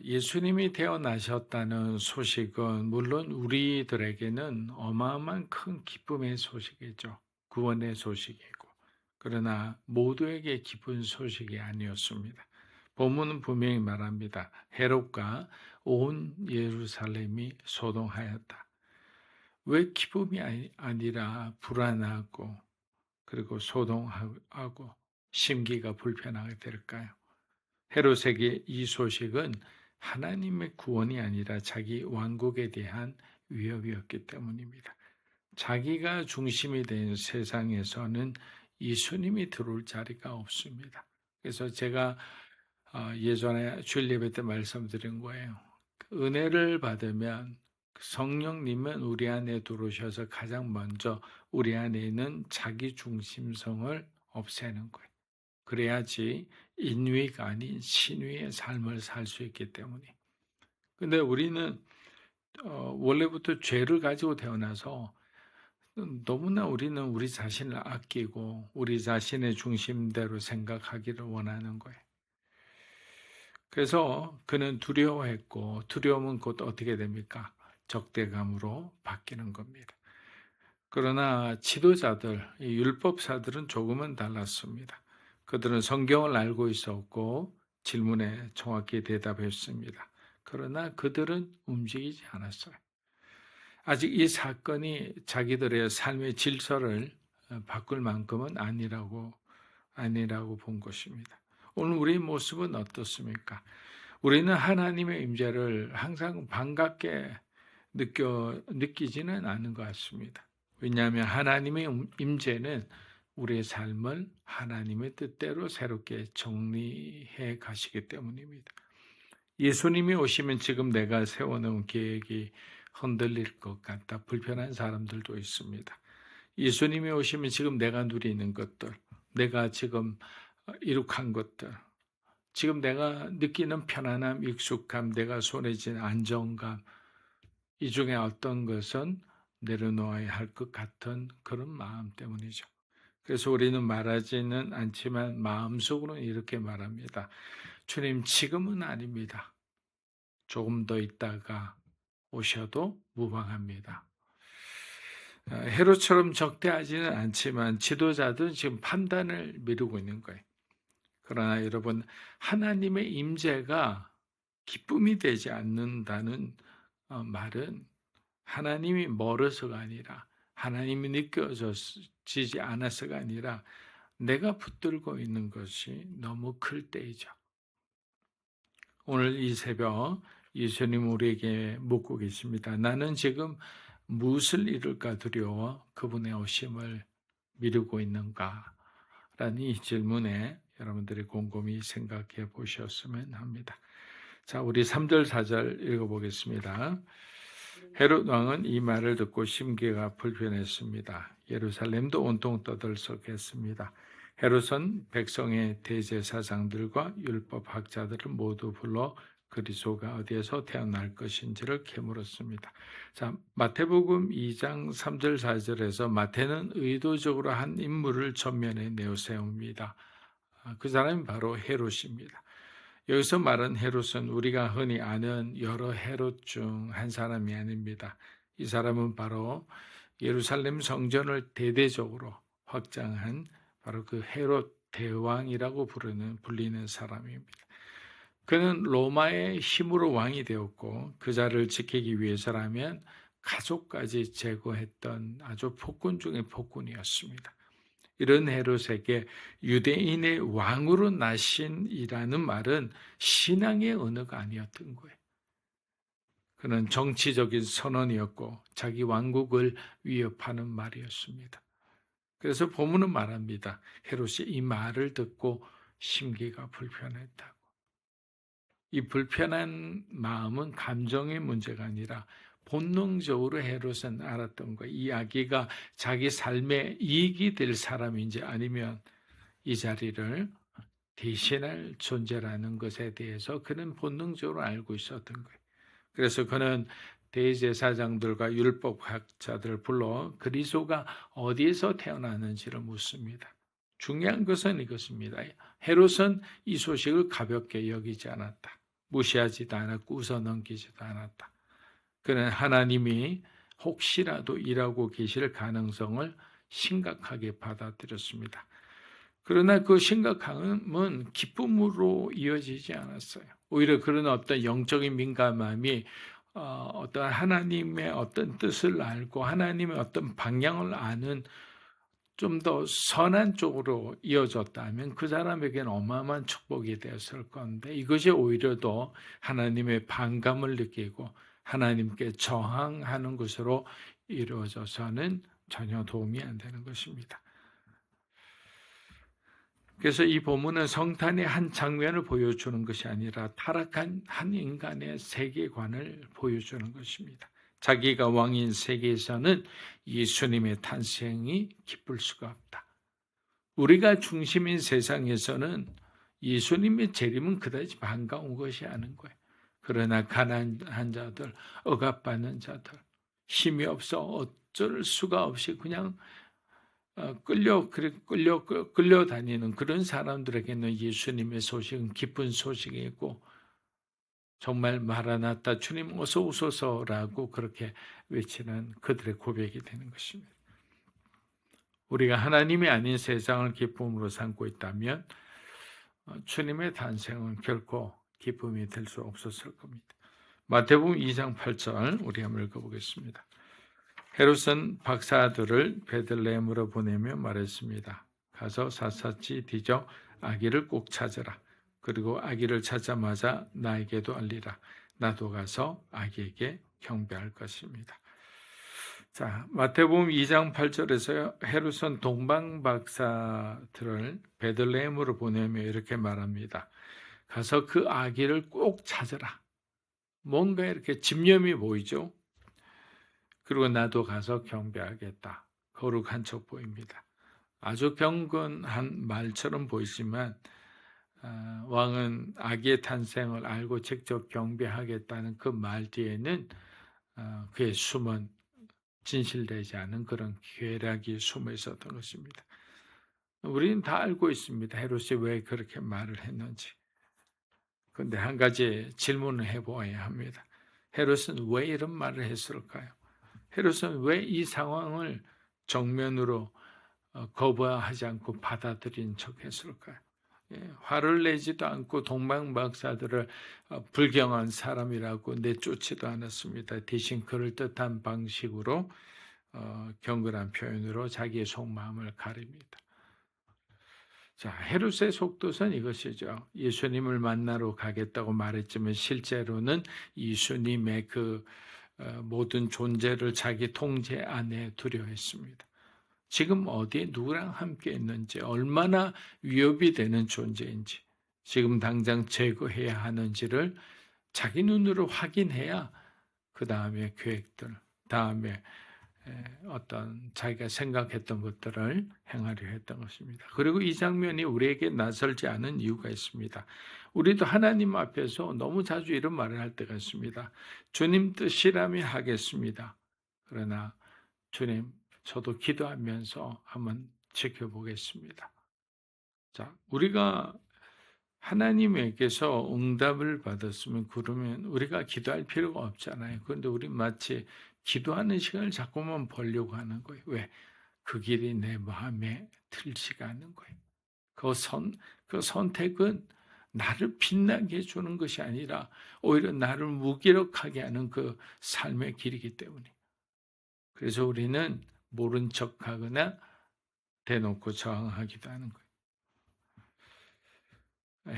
예수님이 태어나셨다는 소식은 물론 우리들에게는 어마어마한 큰 기쁨의 소식이죠. 구원의 소식이고. 그러나 모두에게 기쁜 소식이 아니었습니다. 본문은 분명히 말합니다. 헤롯과 온 예루살렘이 소동하였다. 왜 기쁨이 아니라 불안하고 그리고 소동하고 심기가 불편하게 될까요? 헤롯에게 이 소식은 하나님의 구원이 아니라 자기 왕국에 대한 위협이었기 때문입니다. 자기가 중심이 된 세상에서는 예수님이 들어올 자리가 없습니다. 그래서 제가 예전에 주일 예배 때 말씀드린 거예요. 은혜를 받으면 성령님은 우리 안에 들어오셔서 가장 먼저 우리 안에 있는 자기 중심성을 없애는 거예요. 그래야지 인위가 아닌 신위의 삶을 살 수 있기 때문에. 근데 우리는 원래부터 죄를 가지고 태어나서 너무나 우리는 우리 자신을 아끼고 우리 자신의 중심대로 생각하기를 원하는 거예요. 그래서 그는 두려워했고 두려움은 곧 어떻게 됩니까? 적대감으로 바뀌는 겁니다. 그러나 지도자들, 율법사들은 조금은 달랐습니다. 그들은 성경을 알고 있었고 질문에 정확히 대답했습니다. 그러나 그들은 움직이지 않았어요. 아직 이 사건이 자기들의 삶의 질서를 바꿀 만큼은 아니라고 본 것입니다. 오늘 우리의 모습은 어떻습니까? 우리는 하나님의 임재를 항상 반갑게 느끼지는 않은 것 같습니다. 왜냐하면 하나님의 임재는 우리의 삶을 하나님의 뜻대로 새롭게 정리해 가시기 때문입니다. 예수님이 오시면 지금 내가 세워놓은 계획이 흔들릴 것 같다. 불편한 사람들도 있습니다. 예수님이 오시면 지금 내가 누리는 것들, 내가 지금 이룩한 것들, 지금 내가 느끼는 편안함, 익숙함, 내가 손에 쥔 안정감, 이 중에 어떤 것은 내려놓아야 할 것 같은 그런 마음 때문이죠. 그래서 우리는 말하지는 않지만 마음속으로는 이렇게 말합니다. 주님, 지금은 아닙니다. 조금 더 있다가 오셔도 무방합니다. 헤롯처럼 적대하지는 않지만 지도자들은 지금 판단을 미루고 있는 거예요. 그러나 여러분, 하나님의 임재가 기쁨이 되지 않는다는 말은 하나님이 멀어서가 아니라 하나님이 느껴지지 않아서가 아니라 내가 붙들고 있는 것이 너무 클 때이죠. 오늘 이 새벽 예수님 우리에게 묻고 계십니다. 나는 지금 무엇을 이룰까 두려워 그분의 오심을 미루고 있는가? 라는 이 질문에 여러분들이 곰곰이 생각해 보셨으면 합니다. 자, 우리 3절, 4절 읽어보겠습니다. 헤롯 왕은 이 말을 듣고 심기가 불편했습니다. 예루살렘도 온통 떠들썩했습니다. 헤롯은 백성의 대제사장들과 율법학자들을 모두 불러 그리스도가 어디에서 태어날 것인지를 캐물었습니다. 자, 마태복음 2장 3절 4절에서 마태는 의도적으로 한 인물을 전면에 내세웁니다. 그 사람이 바로 헤롯입니다. 여기서 말한 헤롯은 우리가 흔히 아는 여러 헤롯 중 한 사람이 아닙니다. 이 사람은 바로 예루살렘 성전을 대대적으로 확장한 바로 그 헤롯 대왕이라고 불리는 사람입니다. 그는 로마의 힘으로 왕이 되었고 그 자를 지키기 위해서라면 가족까지 제거했던 아주 폭군 중의 폭군이었습니다. 이런 헤롯에게 유대인의 왕으로 나신이라는 말은 신앙의 언어가 아니었던 거예요. 그는 정치적인 선언이었고 자기 왕국을 위협하는 말이었습니다. 그래서 본문은 말합니다. 헤롯이 이 말을 듣고 심기가 불편했다고. 이 불편한 마음은 감정의 문제가 아니라 본능적으로 헤롯은 알았던 거예요. 이 아기가 자기 삶에 이익이 될 사람인지 아니면 이 자리를 대신할 존재라는 것에 대해서 그는 본능적으로 알고 있었던 거예요. 그래서 그는 대제사장들과 율법학자들을 불러 그리스도가 어디에서 태어나는지를 묻습니다. 중요한 것은 이것입니다. 헤롯은 이 소식을 가볍게 여기지 않았다. 무시하지도 않았고 웃어넘기지도 않았다. 그는 하나님이 혹시라도 일하고 계실 가능성을 심각하게 받아들였습니다. 그러나 그 심각함은 기쁨으로 이어지지 않았어요. 오히려 그런 어떤 영적인 민감함이 어떤 하나님의 어떤 뜻을 알고 하나님의 어떤 방향을 아는 좀 더 선한 쪽으로 이어졌다면 그 사람에게는 어마어마한 축복이 되었을 건데, 이것이 오히려 더 하나님의 반감을 느끼고 하나님께 저항하는 것으로 이루어져서는 전혀 도움이 안 되는 것입니다. 그래서 이 본문은 성탄의 한 장면을 보여주는 것이 아니라 타락한 한 인간의 세계관을 보여주는 것입니다. 자기가 왕인 세계에서는 예수님의 탄생이 기쁠 수가 없다. 우리가 중심인 세상에서는 예수님의 재림은 그다지 반가운 것이 아닌 거예요. 그러나 가난한 자들, 억압받는 자들, 힘이 없어 어쩔 수가 없이 그냥 끌려다니는 그런 사람들에게는 예수님의 소식은 기쁜 소식이고, 정말 마라나타 주님 어서 오소서라고 그렇게 외치는 그들의 고백이 되는 것입니다. 우리가 하나님이 아닌 세상을 기쁨으로 삼고 있다면 주님의 탄생은 결코 기쁨이 될 수 없었을 겁니다. 마태복음 2장 8절 우리 한번 읽어보겠습니다. 헤롯은 박사들을 베들레헴으로 보내며 말했습니다. 가서 샅샅이 뒤져 아기를 꼭 찾으라. 그리고 아기를 찾자마자 나에게도 알리라. 나도 가서 아기에게 경배할 것입니다. 자, 마태복음 2장 8절에서 헤롯은 동방 박사들을 베들레헴으로 보내며 이렇게 말합니다. 가서 그 아기를 꼭 찾으라. 뭔가 이렇게 집념이 보이죠. 그리고 나도 가서 경배하겠다. 거룩한 척 보입니다. 아주 경건한 말처럼 보이지만 왕은 아기의 탄생을 알고 직접 경배하겠다는 그 말 뒤에는 그의 숨은 진실되지 않은 그런 쾌락이 숨어 있었던 것입니다. 우리는 다 알고 있습니다. 헤롯이 왜 그렇게 말을 했는지. 그런데 한 가지 질문을 해보아야 합니다. 헤롯은 왜 이런 말을 했을까요? 헤롯은 왜 이 상황을 정면으로 거부하지 않고 받아들인 척 했을까요? 화를 내지도 않고 동방 박사들을 불경한 사람이라고 내쫓지도 않았습니다. 대신 그를 뜻한 방식으로 경건한 표현으로 자기의 속마음을 가립니다. 자, 헤롯의 속도선 이것이죠. 예수님을 만나러 가겠다고 말했지만 실제로는 예수님의 그 모든 존재를 자기 통제 안에 두려 했습니다. 지금 어디에 누구랑 함께 있는지, 얼마나 위협이 되는 존재인지, 지금 당장 제거해야 하는지를 자기 눈으로 확인해야 그 다음에 계획들, 다음에 어떤 자기가 생각했던 것들을 행하려 했던 것입니다. 그리고 이 장면이 우리에게 낯설지 않은 이유가 있습니다. 우리도 하나님 앞에서 너무 자주 이런 말을 할 때가 있습니다. 주님 뜻이라면 하겠습니다. 그러나 주님, 저도 기도하면서 한번 지켜보겠습니다. 자, 우리가 하나님에게서 응답을 받았으면 그러면 우리가 기도할 필요가 없잖아요. 그런데 우리 마치 기도하는 시간을 자꾸만 벌려고 하는 거예요. 왜? 그 길이 내 마음에 들지가 않는 거예요. 그 선택은 나를 빛나게 해주는 것이 아니라 오히려 나를 무기력하게 하는 그 삶의 길이기 때문에. 그래서 우리는 모른 척하거나 대놓고 저항하기도 하는 거예요.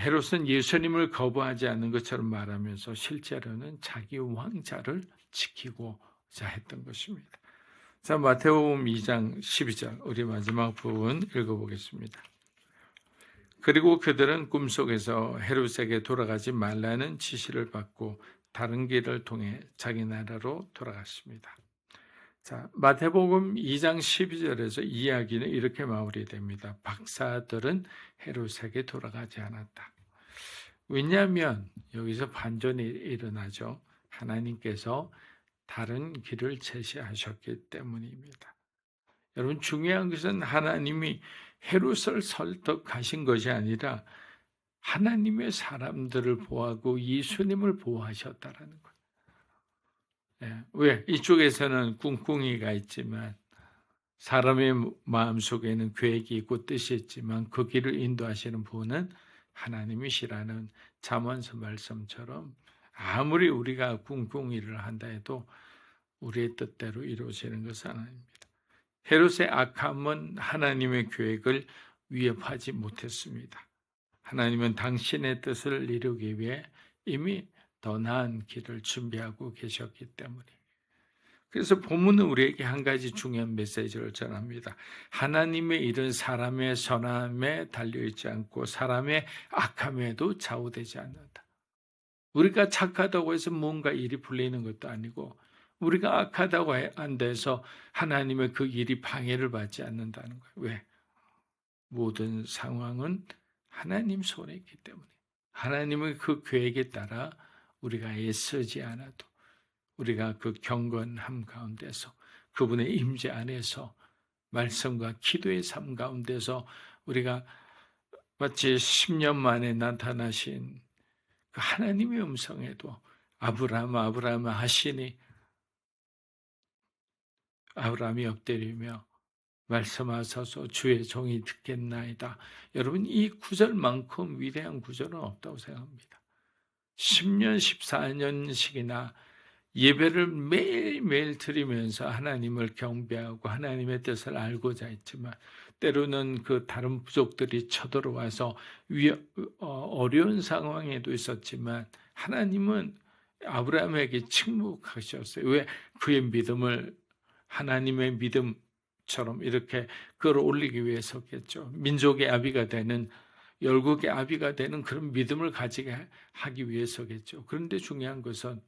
헤롯은 예수님을 거부하지 않는 것처럼 말하면서 실제로는 자기 왕자를 지키고자 했던 것입니다. 자, 마태복음 2장 12절 우리 마지막 부분 읽어보겠습니다. 그리고 그들은 꿈속에서 헤롯에게 돌아가지 말라는 지시를 받고 다른 길을 통해 자기 나라로 돌아갔습니다. 자, 마태복음 2장 12절에서 이야기는 이렇게 마무리됩니다. 박사들은 헤롯에게 돌아가지 않았다. 왜냐하면 여기서 반전이 일어나죠. 하나님께서 다른 길을 제시하셨기 때문입니다. 여러분, 중요한 것은 하나님이 헤롯을 설득하신 것이 아니라 하나님의 사람들을 보호하고 예수님을 보호하셨다라는 거예요. 예, 왜? 이쪽에서는 꿍꿍이가 있지만 사람의 마음속에는 계획이 있고 뜻이 있지만 그 길을 인도하시는 분은 하나님이시라는 잠언서 말씀처럼 아무리 우리가 꿍꿍이를 한다 해도 우리의 뜻대로 이루어지는 것은 아닙니다. 헤롯의 악함은 하나님의 계획을 위협하지 못했습니다. 하나님은 당신의 뜻을 이루기 위해 이미 더 나은 길을 준비하고 계셨기 때문에. 그래서 본문은 우리에게 한 가지 중요한 메시지를 전합니다. 하나님의 일은 사람의 선함에 달려있지 않고 사람의 악함에도 좌우되지 않는다. 우리가 착하다고 해서 뭔가 일이 풀리는 것도 아니고 우리가 악하다고 안 돼서 하나님의 그 일이 방해를 받지 않는다는 거예요. 왜? 모든 상황은 하나님 손에 있기 때문에 하나님의 그 계획에 따라 우리가 애쓰지 않아도 우리가 그 경건함 가운데서 그분의 임재 안에서 말씀과 기도의 삶 가운데서 우리가 마치 10년 만에 나타나신 그 하나님의 음성에도 아브라함 하시니 아브라함이 엎드리며 말씀하소서 주의 종이 듣겠나이다. 여러분 이 구절만큼 위대한 구절은 없다고 생각합니다. 10년 14년씩이나 예배를 매일매일 드리면서 하나님을 경배하고 하나님의 뜻을 알고자 했지만 때로는 그 다른 부족들이 쳐들어와서 어려운 상황에도 있었지만 하나님은 아브라함에게 침묵하셨어요. 왜? 그의 믿음을 하나님의 믿음처럼 이렇게 끌어올리기 위해서겠죠. 민족의 아비가 되는 열국의 아비가 되는 그런 믿음을 가지게 하기 위해서겠죠. 그런데 중요한 것은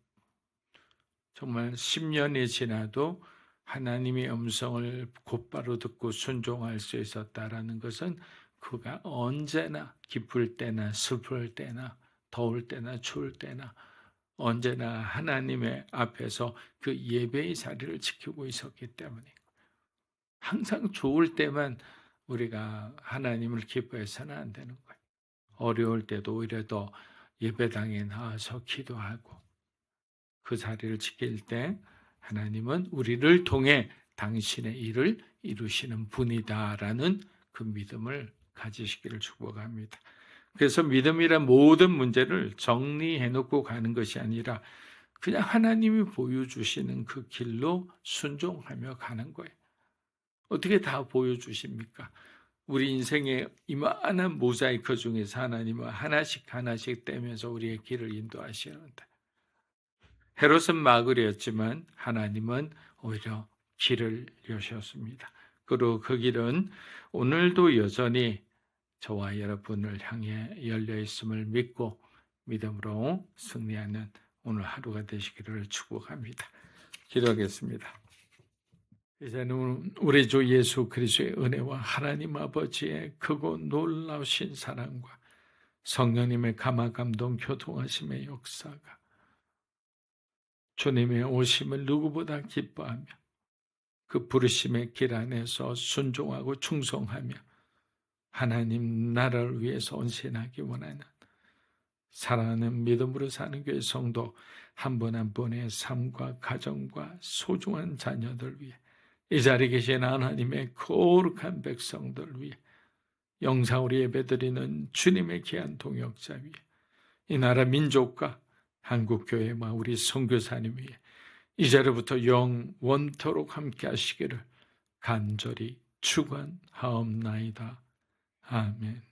정말 10년이 지나도 하나님의 음성을 곧바로 듣고 순종할 수 있었다라는 것은 그가 언제나 기쁠 때나 슬플 때나 더울 때나 추울 때나 언제나 하나님의 앞에서 그 예배의 자리를 지키고 있었기 때문에 항상 좋을 때만 우리가 하나님을 기뻐해서는 안 되는 거예요. 어려울 때도 오히려 더 예배당에 나와서 기도하고 그 자리를 지킬 때 하나님은 우리를 통해 당신의 일을 이루시는 분이다라는 그 믿음을 가지시기를 축복합니다. 그래서 믿음이란 모든 문제를 정리해놓고 가는 것이 아니라 그냥 하나님이 보여주시는 그 길로 순종하며 가는 거예요. 어떻게 다 보여주십니까? 우리 인생의 이만한 모자이크 중에서 하나님은 하나씩 떼면서 우리의 길을 인도하시는데 헤롯은 막으려였지만 하나님은 오히려 길을 여셨습니다. 그리고 그 길은 오늘도 여전히 저와 여러분을 향해 열려 있음을 믿고 믿음으로 승리하는 오늘 하루가 되시기를 축복합니다. 기도하겠습니다. 이제는 우리 주 예수 그리스도의 은혜와 하나님 아버지의 크고 놀라우신 사랑과 성령님의 감화 감동 교통하심의 역사가 주님의 오심을 누구보다 기뻐하며 그 부르심의 길 안에서 순종하고 충성하며 하나님 나라를 위해서 헌신하기 원하는 사랑하는 믿음으로 사는 교회 성도 한 분 한 분의 삶과 가정과 소중한 자녀들 위해 이 자리에 계신 하나님의 거룩한 백성들 위해 영상으로 예배드리는 주님의 귀한 동역자 위해 이 나라 민족과 한국교회와 우리 선교사님 위해 이 자리부터 영원토록 함께 하시기를 간절히 축원하옵나이다. 아멘.